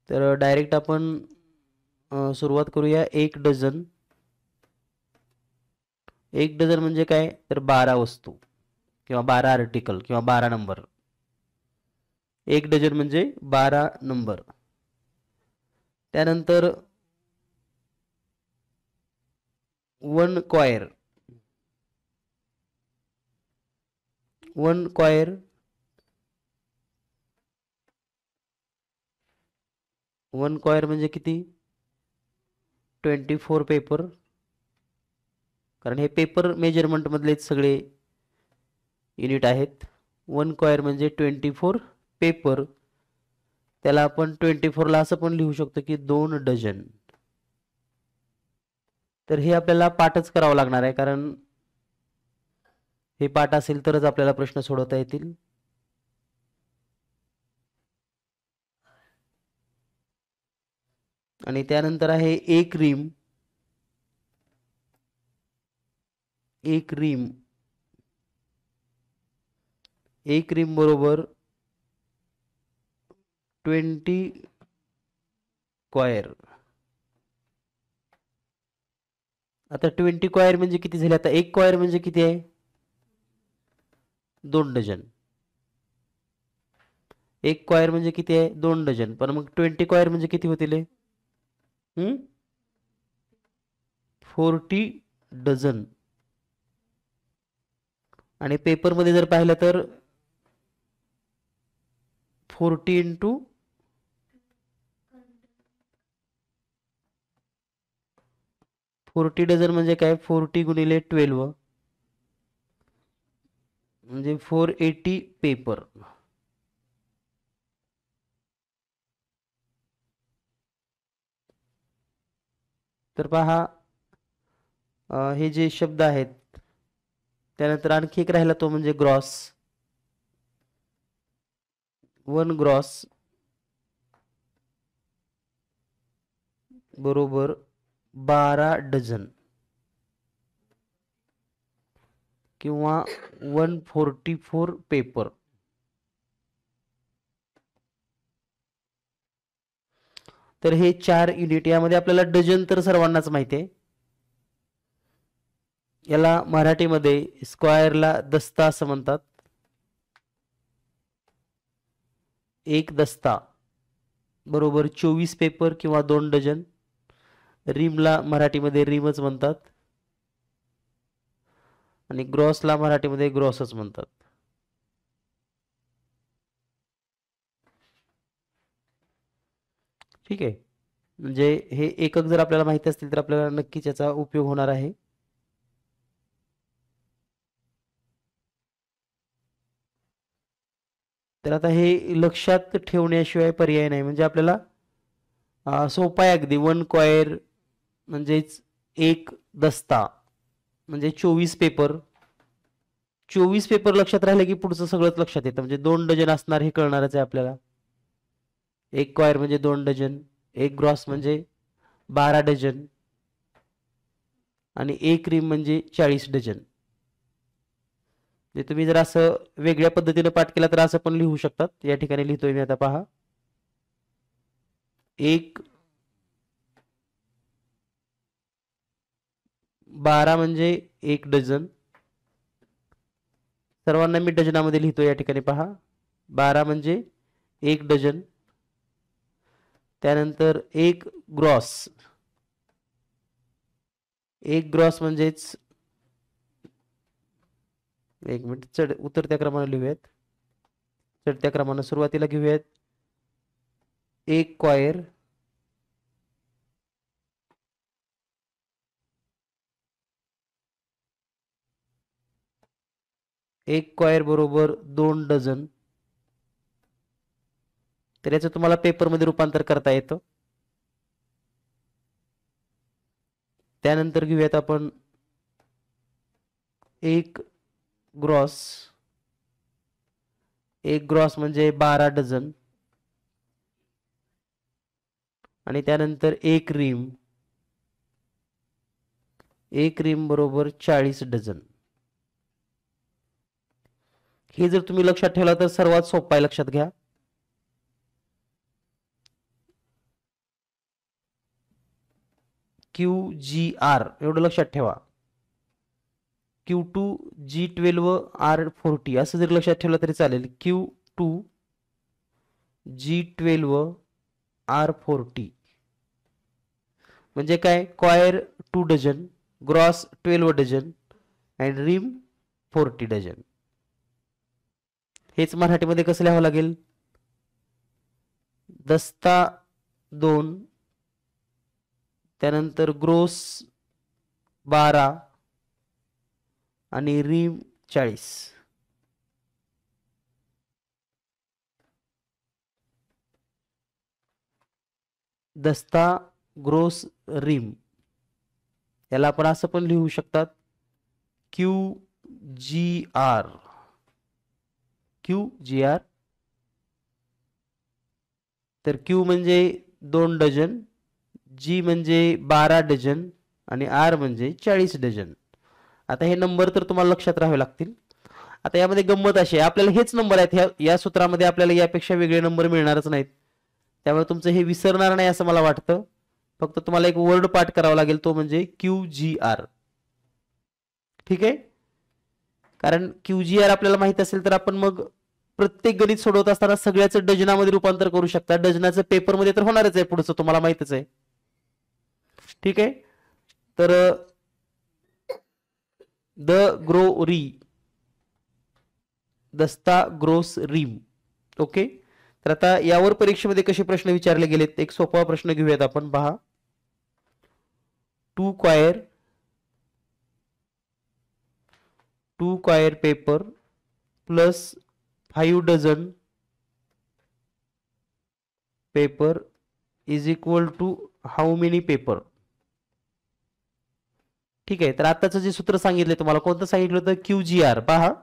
तर डायरेक्ट आपण सुरुवात करूया 1 डझन. 1 डझन म्हणजे काय, तर 12 वस्तू किंवा 12 आर्टिकल किंवा 12 नंबर. 1 डझन म्हणजे 12 नंबर. त्यानंतर 1 क्वायर. 1 क्वायर 1 क्वायर म्हणजे किती, 24 पेपर. कारण हे पेपर मेजरमेंट मधलेच सगळे युनिट आहेत. 1 क्वायर म्हणजे 24 पेपर. त्याला आपण 24 ला असं पण लिहू शकतो की 2 डझन. तर हे आपल्याला पाठच करावं लागणार आहे, कारण हे पाठ असेल तरच आपल्याला प्रश्न सोडवता येतील. आणि त्यानंतर आहे एक रिम. एक रिम एक रिम बरोबर 20 क्वायर. आता 20 क्वायर म्हणजे किती झाले, आता 1 क्वायर म्हणजे किती आहे, 2 डझन. 1 क्वायर म्हणजे किती आहे, 2 डझन. पण मग 20 क्वायर म्हणजे किती होतील, 40 डझन. आणि पेपर मध्ये जर पाहिलं तर 40 इंटू 40 डझन म्हणजे काय, 40 गुणिले 12 म्हणजे 480 पेपर. तर पहा, हे जे शब्द आहेत, त्यानंतर आणखी एक राहिला तो म्हणजे ग्रॉस. 1 ग्रॉस बरोबर 12 डझन किंवा 144 पेपर. तर हे 4 युनिट. यामध्ये आपल्याला डझन तर सर्वांनाच माहिती आहे. याला मराठीमध्ये स्क्वायरला दस्ता असं म्हणतात. एक दस्ता बरोबर 24 पेपर किंवा 2 डझन. रिमला मराठीमध्ये रिमच म्हणतात आणि ग्रॉसला मराठीमध्ये ग्रॉसच म्हणतात. ठीक आहे. म्हणजे हे एकक जर आपल्याला माहिती असतील तर आपल्याला नक्कीच याचा उपयोग होणार आहे. तर आता हे लक्षात ठेवण्याशिवाय पर्याय नाही. म्हणजे आपल्याला सोपा आहे अगदी. 1 क्वायर म्हणजेच एक दस्ता म्हणजे 24 पेपर. 24 पेपर लक्षात राहिले की पुढचं सगळंच लक्षात येतं. म्हणजे 2 डझन असणार हे कळणारच आहे आपल्याला. 1 क्वायर म्हणजे 2 डझन, 1 ग्रॉस म्हणजे 12 डझन आणि 1 रिम म्हणजे 40 डझन. म्हणजे तुम्ही जर असं वेगळ्या पद्धतीने पाठ केला तर असं पण लिहू शकतात. या ठिकाणी लिहितोय मी आता, पहा. 1 12 म्हणजे 1 डझन. सर्वांना मी डझनामध्ये लिहितो या ठिकाणी, पहा. 12 म्हणजे 1 डझन. त्यानंतर 1 ग्रॉस. 1 ग्रॉस म्हणजेच, एक मिनिट, उतरत्या क्रमाने लिहूयात. चढत्या क्रमाने सुरुवातीला घेऊयात. 1 क्वायर 1 क्वायर बरोबर 2 डझन. तर याचं तुम्हाला पेपरमध्ये रूपांतर करता येतं. त्यानंतर घेऊयात आपण 1 ग्रॉस. 1 ग्रॉस म्हणजे 12 डझन. आणि त्यानंतर 1 रिम. 1 रिम बरोबर 40 डझन. हे जर तुम्ही लक्षात ठेवला तर सर्वात सोपं आहे, लक्षात घ्या. QGR एवढं लक्षात ठेवा. Q2 G12 R40 असं जरी लक्षात ठेवलं तरी चालेल. Q2 G12 R40 म्हणजे काय, quire 2 dozen, gross 12 dozen and ream 40 dozen. हेच मराठीमध्ये कसं लिहावं लागेल, दस्ता 2, त्यानंतर ग्रोस 12 आणि रिम 40. दस्ता, ग्रोस, रिम याला आपण असं पण लिहू शकतात QGR. QGR तर Q म्हणजे 2 डझन, G म्हणजे 12 डझन आणि R म्हणजे 40 डझन. आता हे नंबर तर तुम्हाला लक्षात राहावे लागतील. आता यामध्ये गंमत अशी आहे, आपल्याला हेच नंबर आहेत या सूत्रामध्ये, आपल्याला यापेक्षा वेगळे नंबर मिळणारच नाहीत. त्यामुळे तुमचं हे विसरणार नाही असं मला वाटतं. फक्त तुम्हाला एक वर्ड पाठ करावा लागेल, तो म्हणजे QGR. ठीक आहे, कारण QGR आपल्याला माहित असेल तर आपण मग प्रत्येक गणित सोडवत असताना सगळ्याचं डझनामध्ये रूपांतर करू शकता. डझनाचं पेपरमध्ये तर होणारच आहे, पुढचं तुम्हाला माहितच आहे. ठीक आहे, तर द ग्रो री, दस्ता, ग्रोस, रिम. ओके, तर आता यावर परीक्षेमध्ये कसे प्रश्न विचारले गेलेत, एक सोपा प्रश्न घेऊयात आपण. पहा, 2 quire paper plus 5 dozen paper is equal to how many paper. ठीक आहे, तर आताचं जे सूत्र सांगितलं तुम्हाला, कोणतं सांगितलं होतं, QGR. पहा,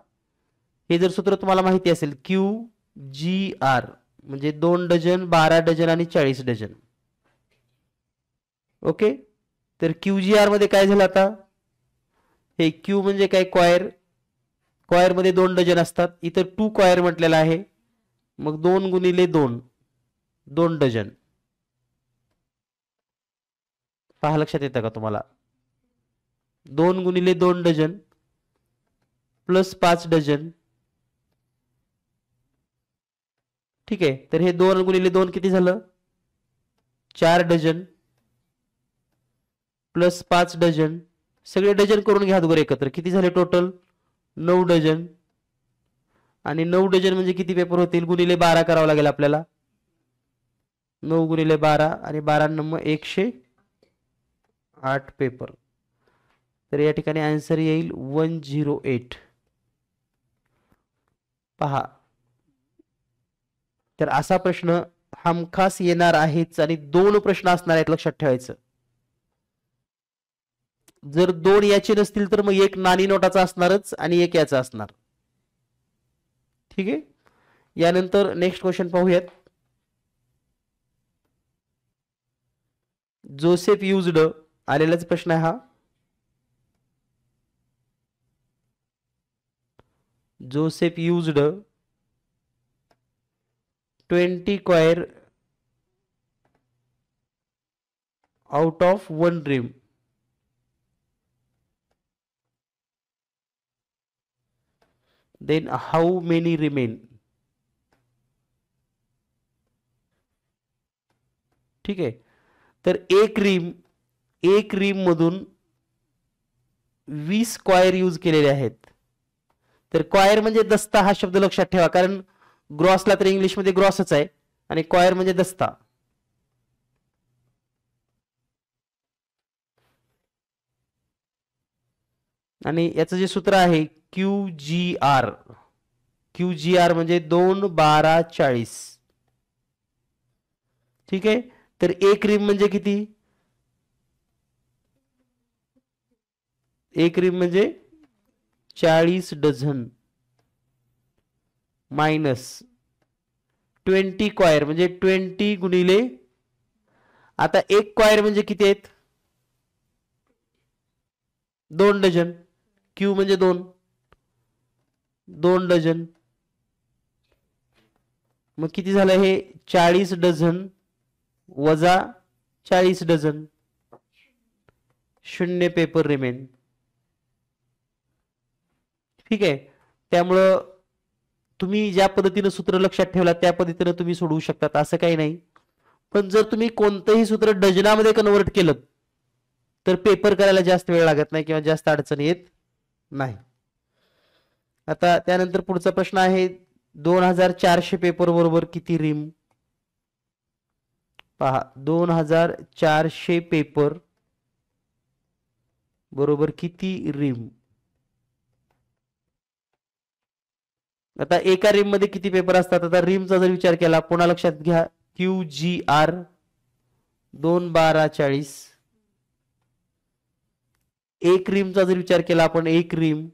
हे जर सूत्र तुम्हाला माहिती असेल, QGR म्हणजे 2 डझन, 12 डझन आणि 40 डझन. ओके, तर QGR मध्ये काय झालं, आता हे Q म्हणजे काय, क्वायर. क्वायर मध्ये 2 डझन असतात, इथं 2 क्वायर म्हटलेला आहे, मग 2 गुणिले 2, 2 डझन. पहा, लक्षात येतं का तुम्हाला, 2 गुणिले 2 डझन प्लस 5 डझन. ठीक आहे, तर हे 2 गुणिले 2 किती झालं, 4 डझन प्लस 5 डझन. सगळे डझन करून घ्या अगोदर एकत्र, किती झाले टोटल, 9 डझन. आणि 9 डझन म्हणजे किती पेपर होतील, गुणिले 12 करावं लागेल आपल्याला. 9 गुणिले 12 आणि 12 नंबर 108 पेपर. तर या ठिकाणी आन्सर येईल 108. पहा, तर असा प्रश्न हमखास येणार आहेच, आणि 2 प्रश्न असणार आहेत, लक्षात ठेवायचं. जर 2 याचे नसतील तर मग एक नाणी नोटाचा असणारच आणि एक याचा असणार. ठीक आहे, यानंतर नेक्स्ट क्वेश्चन पाहूयात. जोसेफ युज्ड, आलेलाच प्रश्न आहे हा. Joseph used 20 quire out of 1 ream. then how many remain. ठीक आहे, तर एक रिम मधून 20 क्वायर यूज केलेले आहेत. तर क्वायर म्हणजे दस्ता हा शब्द लक्षात ठेवा, कारण ग्रॉसला तर इंग्लिश मध्ये ग्रॉसच आहे आणि क्वायर म्हणजे दस्ता. आणि याचं जे सूत्र आहे QGR, QGR म्हणजे 2, 12, 40. ठीक आहे, तर एक रिम म्हणजे किती, एक रिम म्हणजे 40 डझन मायनस 20 क्वायर म्हणजे 20 गुणिले, आता एक क्वायर म्हणजे किती आहेत, 2 डझन. Q म्हणजे 2 डझन, मग किती झालं हे, 40 डझन वजा 40 डझन. 0 paper remain. ठीक आहे. त्यामुळं तुम्ही ज्या पद्धतीने सूत्र लक्षात ठेवला त्या पद्धतीने तुम्ही सोडवू शकतात, असं काही नाही. पण जर तुम्ही कोणतंही सूत्र डझनामध्ये कन्वर्ट केलं तर पेपर करायला जास्त वेळ लागत नाही किंवा जास्त अडचण येत नाही. आता त्यानंतर पुढचा प्रश्न आहे 2400 पेपर बरोबर किती रिम. पहा 2400 पेपर बरोबर किती रिम. आता एका रिम मध्ये किती पेपर असतात. आता रिमचा जर विचार केला पुन्हा लक्षात घ्या QGR 2 12 40. एक रिमचा जर विचार केला आपण एक रिम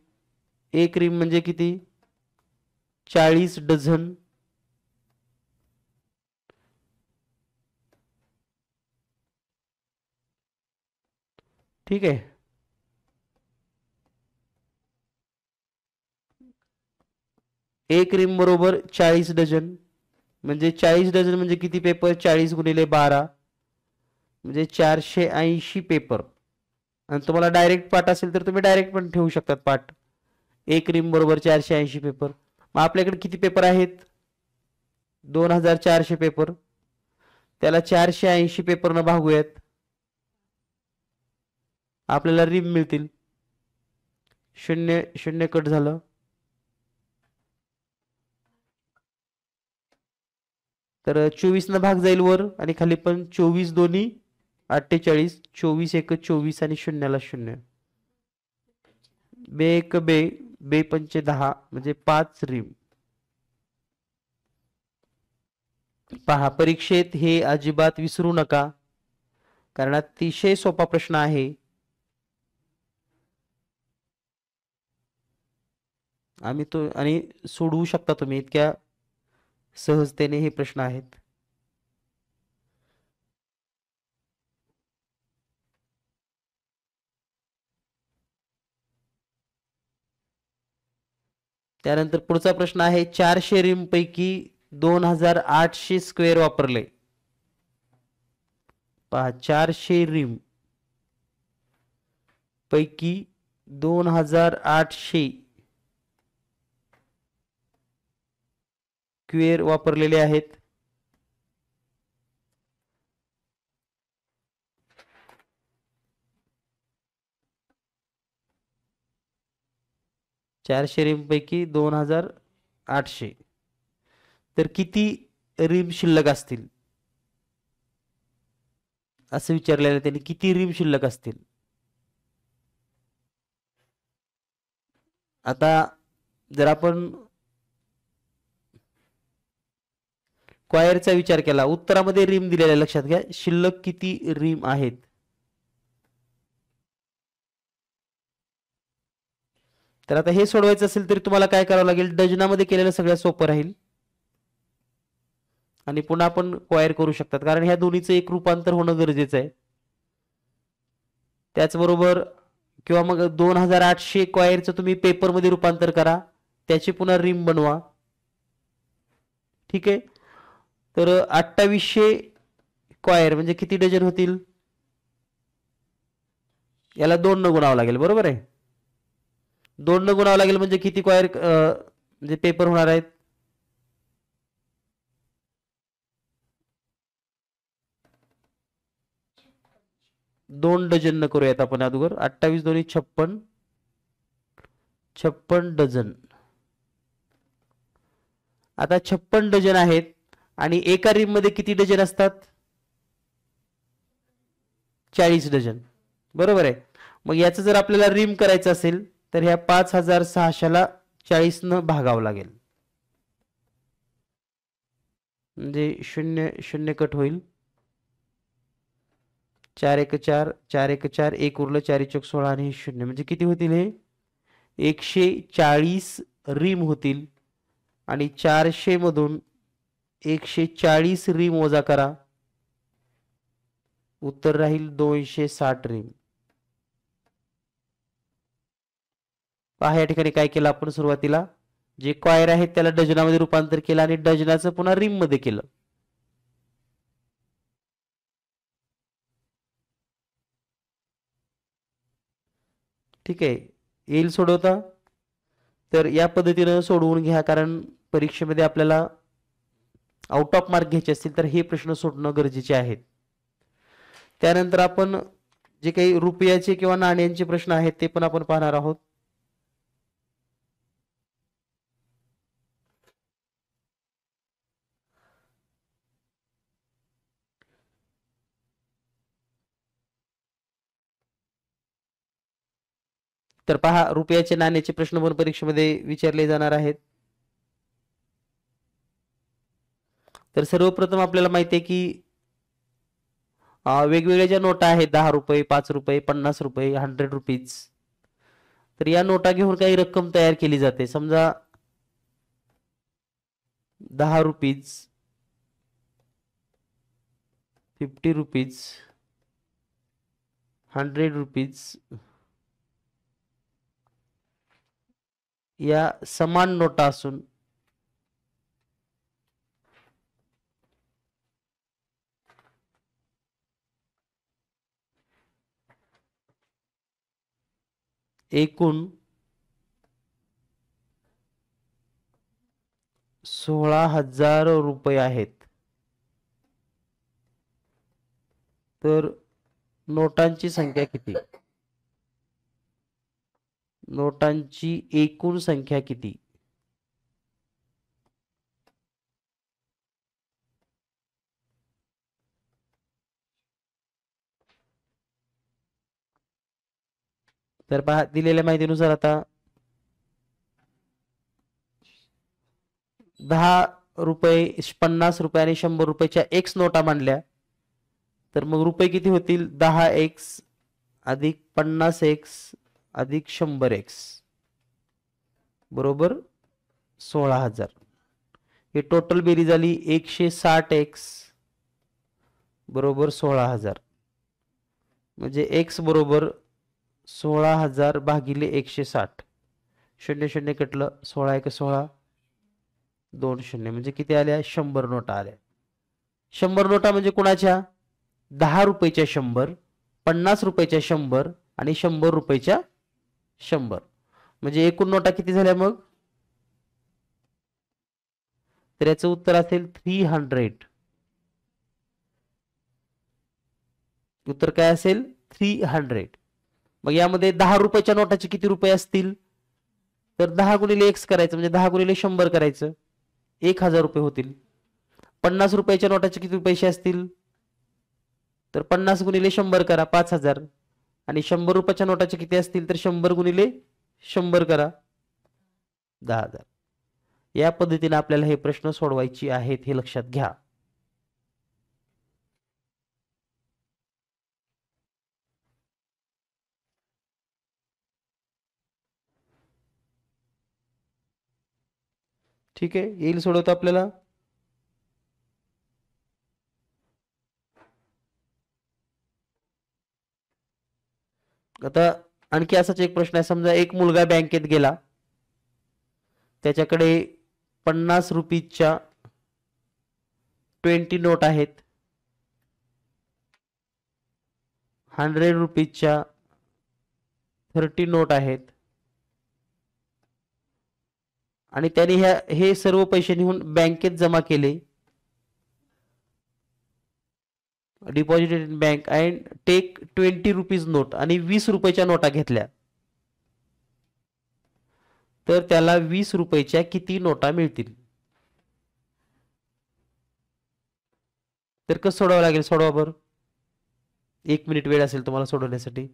म्हणजे किती 40 डझन. ठीक आहे. एक रिम बरोबर 40 डझन म्हणजे 40 डझन म्हणजे किती पेपर 40 गुणिले 12 म्हणजे 480 पेपर. आणि तुम्हाला डायरेक्ट पाठ असेल तर तुम्ही डायरेक्ट पण ठेवू शकतात पाठ. एक रिम बरोबर 480 पेपर. मग आपल्याकडे किती पेपर आहेत 2400 पेपर. त्याला 480 पेपर न भागूयात आपल्याला रिम मिळतील. 0 0 कट झालं. तर 24 न भाग जाईल वर आणि खाली पण 24 दोन्ही 48 24 एक 24 आणि 0ला 0. बे एक बे बे पंचे 10 म्हणजे 5 रिम. पहा परीक्षेत हे अजिबात विसरू नका कारण अतिशय सोपा प्रश्न आहे. आम्ही तो आणि सोडवू शकता तुम्ही इतक्या सहजतेने हे प्रश्न आहेत. त्यानंतर पुढचा प्रश्न आहे 400 रिम पैकी 2800 स्क्वेअर वापरले. पहा 400 रिम पैकी 2800 स्क्वेअर वापरलेले आहेत. चारशे रिम पैकी 2800 तर किती रिम शिल्लक असतील असं विचारलेलं त्यांनी. किती रिम शिल्लक असतील. आता जर आपण क्वायरचा विचार केला उत्तरामध्ये रिम दिलेल्या लक्षात घ्या शिल्लक किती रिम आहेत. तर आता हे सोडवायचं असेल तरी तुम्हाला काय करावं लागेल डझनामध्ये केलेलं सगळ्यात सोपं राहील आणि पुन्हा आपण क्वायर करू शकतात कारण ह्या दोन्हीचं एक रूपांतर होणं गरजेचं आहे. त्याचबरोबर किंवा मग 2800 क्वायरचं तुम्ही पेपर मध्ये रूपांतर करा त्याची पुन्हा रिम बनवा. ठीक आहे. तर 2800 क्वायर म्हणजे किती डझन होतील. याला 2 न गुणावं लागेल बरोबर आहे. 2 न गुणावं लागेल म्हणजे किती क्वायर म्हणजे पेपर होणार आहेत. दोन डझन न करूयात आपण अगोदर 28 दोन्ही 56 डझन. आता 56 डझन आहेत आणि एका रिम मध्ये किती डझन असतात 40 डझन बरोबर आहे. मग याचं जर आपल्याला रिम करायचं असेल तर ह्या 5600 ला 40 न भागावं लागेल म्हणजे 0 0 कट होईल. 4 1 4 4 1 4 1 उरलं 4 चौक 16 आणि 0 म्हणजे किती होतील हे 140 रिम होतील आणि 400 मधून 140 रिम वजा करा उत्तर राहील 260 रिम. पहा या ठिकाणी काय केलं आपण सुरुवातीला जे क्वायर आहेत त्याला डझनामध्ये रूपांतर केलं आणि डझनाचं पुन्हा रिम मध्ये केलं. ठीक आहे, येईल सोडवता. तर या पद्धतीनं सोडवून घ्या, कारण परीक्षेमध्ये आपल्याला आउट ऑफ मार्क घ्यायचे असतील तर हे प्रश्न सोडणं गरजेचे आहेत. त्यानंतर आपण जे काही रुपयाचे किंवा नाण्यांचे प्रश्न आहेत ते पण आपण पाहणार आहोत. तर पहा, रुपयाचे नाण्याचे प्रश्न पण परीक्षेमध्ये विचारले जाणार आहेत. तर सर्वप्रथम आपल्याला माहिती आहे की वेगवेगळ्या ज्या नोटा आहेत, 10 रुपये, 5 रुपये, 50 रुपये, 100 रुपीज, तर या नोटा घेऊन काही रक्कम तयार केली जाते. समजा 10 रुपीज, 50 रुपीज, 100 रुपीज या समान नोटा असून एकूण 16,000 रुपये आहेत. तर नोटांची संख्या किती? नोटांची एकूण संख्या किती? तर पहा, दिलेल्या माहितीनुसार आता 10 रुपये, 50 रुपये आणि 100 रुपयाच्या एक्स नोटा मांडल्या, तर मग रुपये किती होतील? 10x अधिक 50x अधिक 100x बरोबर 16,000. ही टोटल बेरीज झाली 160x बरोबर 16,000. म्हणजे x बरोबर 16,000 भागिले 160. 0 0 कटलं, 16 1 16, 2 0 म्हणजे किती आल्या? 100 नोटा आल्या. 100 नोटा म्हणजे कोणाच्या? 10 रुपयाच्या 100, 50 रुपयाच्या 100 आणि 100 रुपयाच्या 100. म्हणजे एकूण नोटा किती झाल्या मग? तर याचं उत्तर असेल 300. उत्तर काय असेल? 300. मग यामध्ये 10 रुपयाच्या नोटाचे किती रुपये असतील? तर 10 गुणिले x करायचं, म्हणजे 10 गुणिले 100 करायचं, 1,000 रुपये होतील. 50 रुपयाच्या नोटाचे किती पैसे असतील? तर 50 गुणिले 100 करा, 5,000. आणि 100 रुपयाच्या नोटाचे किती असतील? तर 100 गुणिले 100 करा, 10,000. या पद्धतीने आपल्याला हे प्रश्न सोडवायचे आहेत, हे लक्षात घ्या. ठीक आहे, येईल सोडवता आपल्याला. आता आणखी असाच एक प्रश्न आहे. समजा एक मुलगा बँकेत गेला, त्याच्याकडे 50 रुपीजच्या 20 नोट आहेत, 100 रुपीजच्या 30 नोट आहेत, आणि त्याने हे सर्व पैसे निघून बँकेत जमा केले, deposited in bank and take 20 rupees note, आणि 20 रुपयाच्या नोटा घेतल्या, तर त्याला 20 रुपयाच्या किती नोटा मिळतील? तर कसं सोडवावं लागेल? सोडवा बरं, 1 मिनिट वेळ असेल तुम्हाला सोडवण्यासाठी.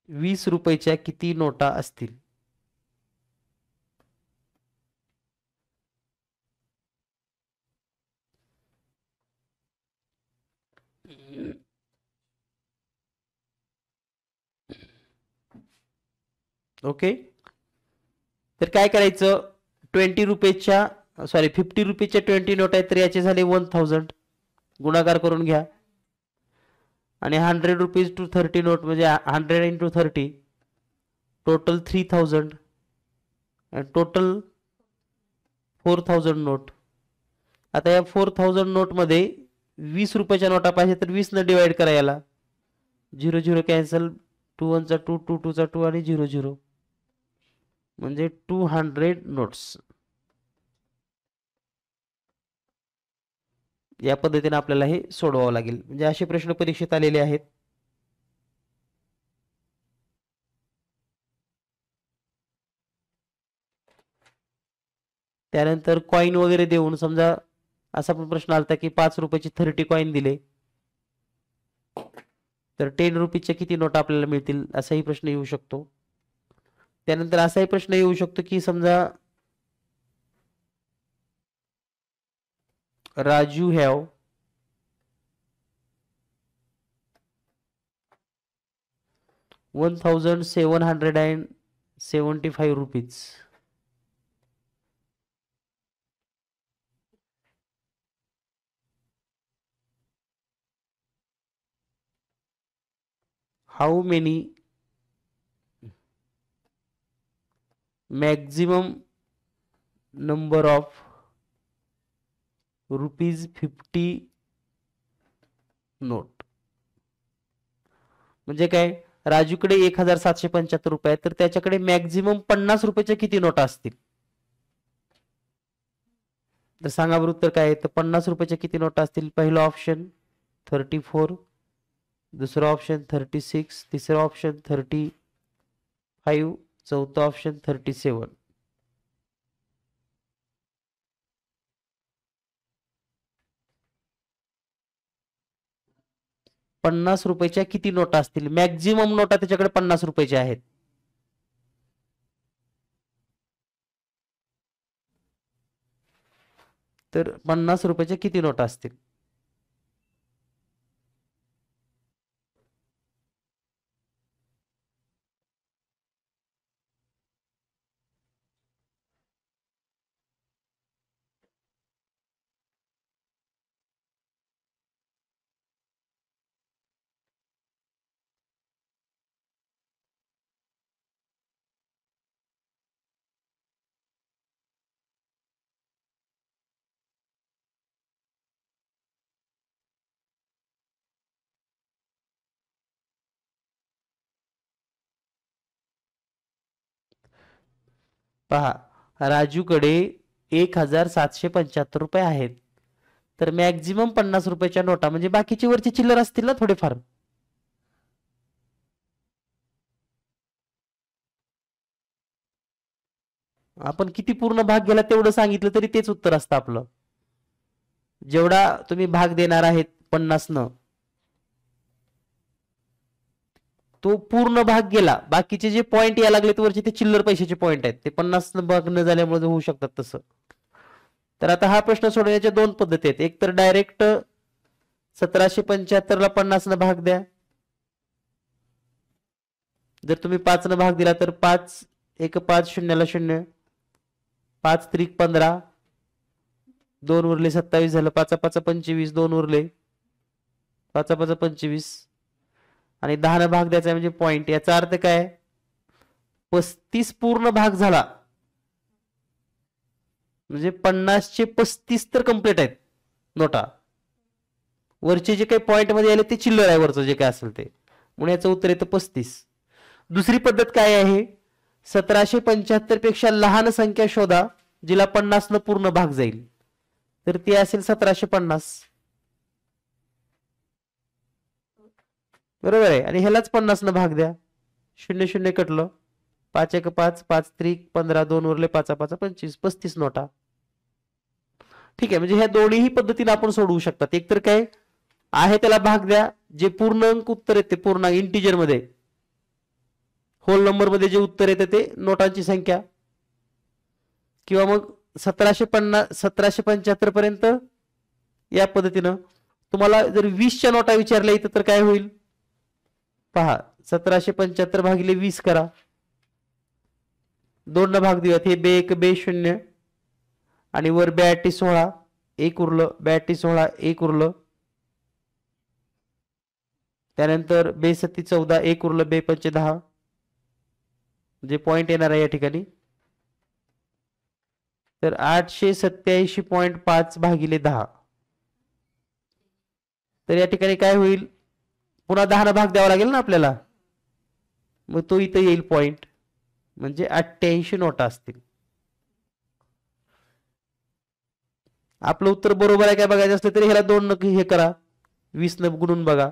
वीस रुपयाच्या किती नोटा असतील? ओके, तर काय करायचं? 20 रुपयाच्या 50 रुपयाच्या 20 नोट आहेत, तर याचे झाले 1000. गुणाकार करून घ्या. आणि 100 रुपीज टू 30 नोट म्हणजे 100 इंटू 30, टोटल 3000 आणि टोटल 4000 नोट. आता या 4000 नोट मध्ये 20 रुपयाच्या नोटा पाहिजे तर 20 न डिवाइड करा याला. 0 0 कॅन्सल, 2 1 चा 2, 2 2 चा 2 आणि 0 0 म्हणजे 200 नोट्स. या पद्धतीने आपल्याला हे सोडवावं लागेल. म्हणजे असे प्रश्न परीक्षेत आलेले आहेत. त्यानंतर कॉइन वगैरे देऊन समजा असा पण प्रश्न आलता की 5 रुपयाची 30 कॉइन दिले तर 10 रुपीजच्या किती नोटा आपल्याला मिळतील असाही प्रश्न येऊ शकतो. त्यानंतर असाही प्रश्न येऊ शकतो की समजा Raju have ₹1775. How many maximum number of ₹50 note. म्हणजे काय, राजूकडे 1775 रुपये आहेत तर त्याच्याकडे मॅक्झिमम 50 रुपयाच्या किती नोटा असतील. तर सांगा बरं उत्तर काय आहे. तर 50 रुपयाच्या किती नोटा असतील. पहिला ऑप्शन 34, दुसरा ऑप्शन 36, तिसरा ऑप्शन 35, चौथा ऑप्शन 37. ₹50 किती नोटा असतील. मॅक्झिमम नोटा त्याच्याकडे 50 रुपयाच्या आहेत. तर 50 रुपयाच्या किती नोटा असतील. पहा, राजूकडे 1775 रुपये आहेत तर मॅक्झिमम 50 रुपयाच्या नोटा म्हणजे बाकीची वरची चिल्लर असतील ना थोडेफार. आपण किती पूर्ण भाग गेला तेवढं सांगितलं तरी तेच उत्तर असतं आपलं. जेवढा तुम्ही भाग देणार आहेत 50 न तो पूर्ण भाग गेला. बाकीचे जे पॉइंट या लागले वरचे ते चिल्लर पैशाचे पॉइंट आहेत. ते 50 न भाग न झाल्यामुळे होऊ शकतात तसं. तर आता हा प्रश्न सोडवण्याच्या दोन पद्धती आहेत. एक तर डायरेक्ट 1775 ला 50 न भाग द्या. जर तुम्ही 5 न भाग दिला तर 5 1 5 0 ला 0, 5 त्रिक 15, 2 उरले 27 झालं, 5 5 25, 2 उरले 5 5 25 आणि 10 न भाग द्यायचा म्हणजे पॉइंट. याचा अर्थ काय, 35 पूर्ण भाग झाला म्हणजे 50 चे 35 तर कंप्लीट आहेत नोटा. वरचे जे काही पॉइंट मध्ये आले ते चिल्लर आहे वरचं जे काय असेल ते. म्हणून याचं उत्तर येतं 35. दुसरी पद्धत काय आहे, 1775 पेक्षा लहान संख्या शोधा जिला 50 न पूर्ण भाग जाईल. तर ती असेल 1750. बरोबर आहे. आणि ह्यालाच 50 न भाग द्या. 0 0 कटलं, 5 1 5, 5 त्रिक 15, 2 उरले 5 5 25, 35 नोटा. ठीक आहे. म्हणजे ह्या दोन्ही पद्धतीने आपण सोडवू शकतात. एक तर काय आहे त्याला भाग द्या, जे पूर्णांक उत्तर येते पूर्ण इंटिजर मध्ये होल नंबर मध्ये जे उत्तर येते ते नोटांची संख्या, किंवा मग 1775 पर्यंत या पद्धतीनं. तुम्हाला जर 20 च्या नोटा विचारल्या इथं तर काय होईल पहा, 1775 भागिले 20 करा, 2 न भाग देऊयात. हे बे 1 बे 0 आणि वर 82 16 1 उरलं, 82 16 1 उरलं. त्यानंतर बे 37 14 1 उरलं, बे 5 10 जे पॉइंट येणार आहे या ठिकाणी. तर 887.5 भागिले 10. तर या ठिकाणी काय होईल, पुन्हा 10 भाग द्यावा लागेल ना आपल्याला, मग तो इथे येईल पॉइंट, म्हणजे 88 नोटा असतील. आपलं उत्तर बरोबर आहे काय बघायचं असलं तरी ह्याला 2 हे करा, 20 न गुणून बघा.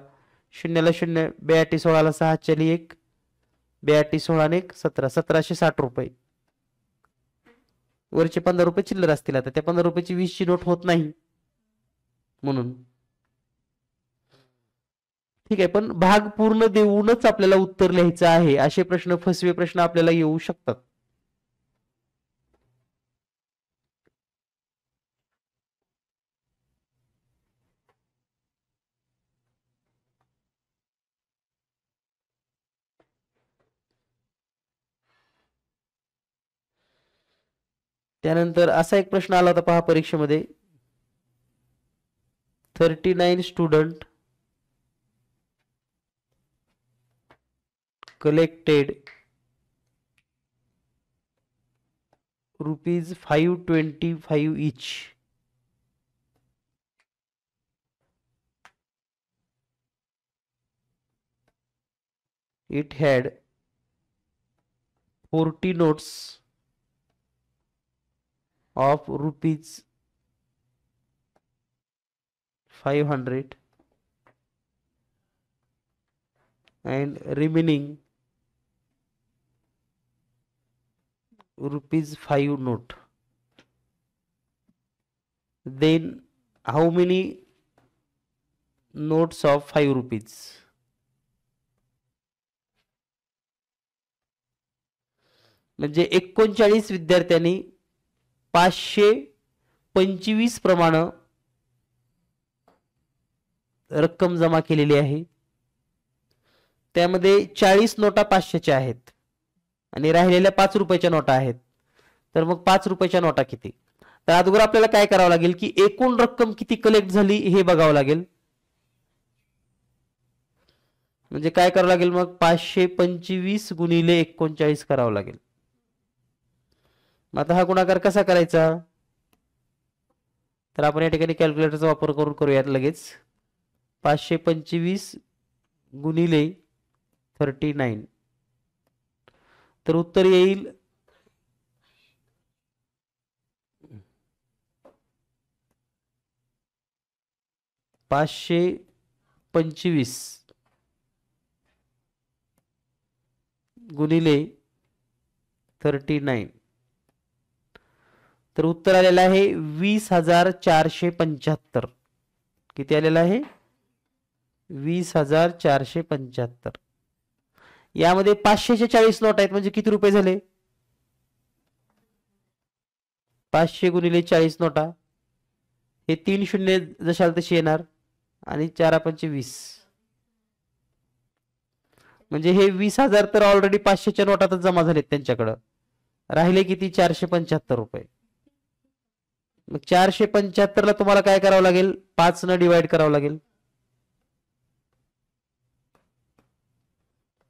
0 ला 0, 82 16 ला 6 चली 1, 82 16 1 17, 1760 रुपये. वरचे 15 रुपये चिल्लर असतील. आता त्या 15 रुपयाची 20 ची नोट होत नाही म्हणून. ठीक आहे, पण भाग पूर्ण देऊनच आपल्याला उत्तर लिहायचं आहे, असे प्रश्न, फसवे प्रश्न आपल्याला येऊ शकतात. त्यानंतर असा एक प्रश्न आला होता पहा परीक्षेमध्ये. 39 student collected ₹525 each. It had 40 notes of ₹500 and remaining ₹5 note. Then how many notes of ₹5? म्हणजे 39 विद्यार्थ्यांनी 525 प्रमाणे रक्कम जमा केलेली आहे. त्यामध्ये 40 नोटा 500च्या आहेत आणि राहिलेल्या 5 रुपयाच्या नोटा आहेत. तर मग 5 रुपयाच्या नोटा किती? तर अगोदर आपल्याला काय करावं लागेल की एकूण रक्कम किती कलेक्ट झाली हे बघावं लागेल. म्हणजे काय करावं लागेल मग 525 गुणिले 39 करावं लागेल. आता हा गुणाकार कसा करायचा? तर आपण या ठिकाणी कॅल्क्युलेटरचा वापर करून करूयात लगेच. 525 गुणिले 39, तर उत्तर येईल 525 गुणिले 39, तर उत्तर आलेलं आहे 20,475. किती आलेलं आहे? 20,475. यामध्ये 500चे 40 नोट आहेत, म्हणजे किती रुपये झाले? 500 गुणिले 40 नोटा, हे 3 शून्य जशाल तशी येणार आणि 4 पंचे 20, म्हणजे हे 20,000 तर ऑलरेडी 500च्या नोटातच जमा झालेत त्यांच्याकडं. राहिले किती? 475 रुपये. मग 475 ला तुम्हाला काय करावं लागेल? 5 न डिवाइड करावं लागेल.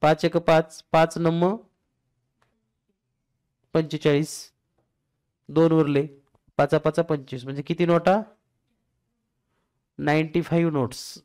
5 1 5, 5 9 45, 2 उरले, 5 5 25, म्हणजे किती नोटा? 95 नोट्स.